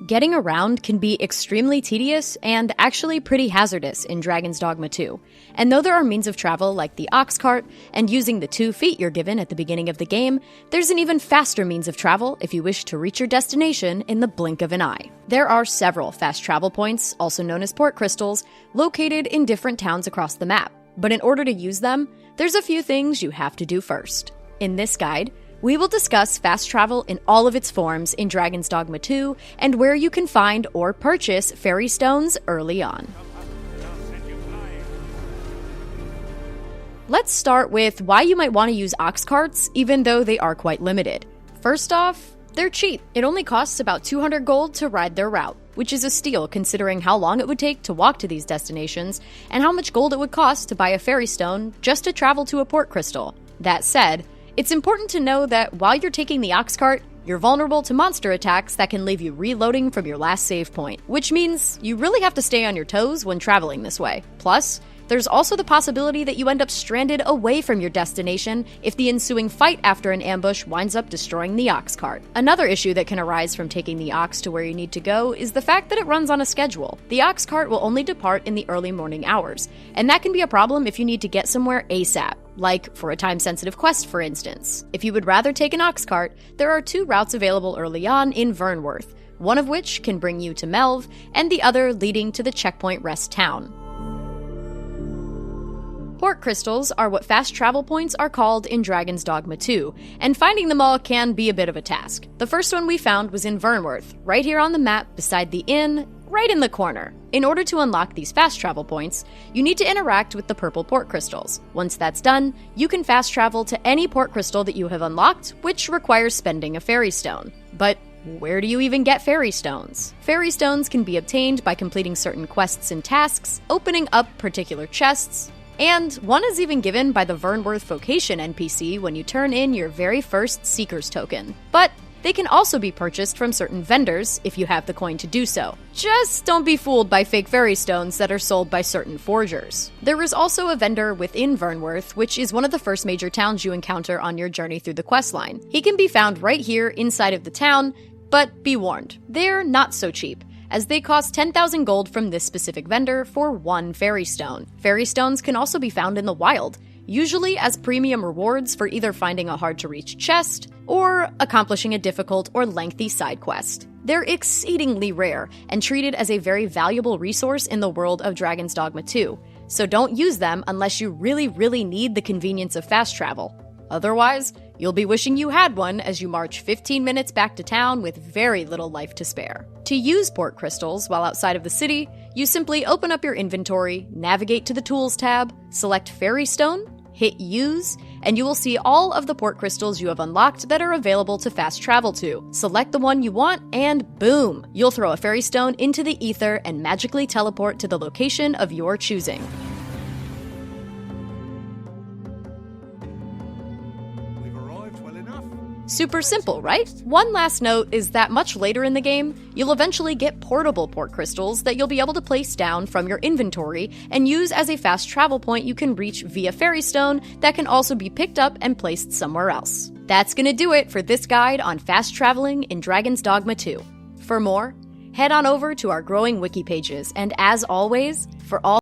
Getting around can be extremely tedious and actually pretty hazardous in Dragon's Dogma 2. And though there are means of travel like the ox cart and using the 2 feet you're given at the beginning of the game, there's an even faster means of travel if you wish to reach your destination in the blink of an eye. There are several fast travel points, also known as Portcrystals, located in different towns across the map. But in order to use them, there's a few things you have to do first. In this guide, we will discuss fast travel in all of its forms in Dragon's Dogma 2 and where you can find or purchase Ferrystones early on. Let's start with why you might want to use ox carts even though they are quite limited. First off, they're cheap. It only costs about 200 gold to ride their route, which is a steal considering how long it would take to walk to these destinations and how much gold it would cost to buy a Ferrystone just to travel to a Portcrystal. That said, it's important to know that while you're taking the ox cart, you're vulnerable to monster attacks that can leave you reloading from your last save point, which means you really have to stay on your toes when traveling this way. Plus, there's also the possibility that you end up stranded away from your destination if the ensuing fight after an ambush winds up destroying the ox cart. Another issue that can arise from taking the ox to where you need to go is the fact that it runs on a schedule. The ox cart will only depart in the early morning hours, and that can be a problem if you need to get somewhere ASAP. Like for a time-sensitive quest, for instance. If you would rather take an ox cart, there are 2 routes available early on in Vernworth, one of which can bring you to Melve, and the other leading to the checkpoint rest town. Portcrystals are what fast travel points are called in Dragon's Dogma 2, and finding them all can be a bit of a task. The first one we found was in Vernworth, right here on the map beside the inn, right in the corner. In order to unlock these fast travel points, you need to interact with the purple Portcrystals. Once that's done, you can fast travel to any Portcrystal that you have unlocked, which requires spending a Ferrystone. But where do you even get Ferrystones? Ferrystones can be obtained by completing certain quests and tasks, opening up particular chests, and one is even given by the Vernworth Vocation NPC when you turn in your very first Seeker's token. But they can also be purchased from certain vendors if you have the coin to do so. Just don't be fooled by fake Ferrystones that are sold by certain forgers. There is also a vendor within Vernworth, which is one of the first major towns you encounter on your journey through the questline. He can be found right here inside of the town, but be warned, they're not so cheap, as they cost 10,000 gold from this specific vendor for 1 Ferrystone. Ferrystones can also be found in the wild, usually as premium rewards for either finding a hard-to-reach chest or accomplishing a difficult or lengthy side quest. They're exceedingly rare and treated as a very valuable resource in the world of Dragon's Dogma 2, so don't use them unless you really need the convenience of fast travel. Otherwise, you'll be wishing you had one as you march 15 minutes back to town with very little life to spare. To use Portcrystals while outside of the city, you simply open up your inventory, navigate to the Tools tab, select Ferrystone, hit Use, and you will see all of the Portcrystals you have unlocked that are available to fast travel to. Select the one you want, and boom! You'll throw a Ferrystone into the ether and magically teleport to the location of your choosing. Super simple, right? One last note is that much later in the game, you'll eventually get portable Portcrystals that you'll be able to place down from your inventory and use as a fast travel point you can reach via Ferrystone that can also be picked up and placed somewhere else. That's gonna do it for this guide on fast traveling in Dragon's Dogma 2. For more, head on over to our growing wiki pages, and as always, for all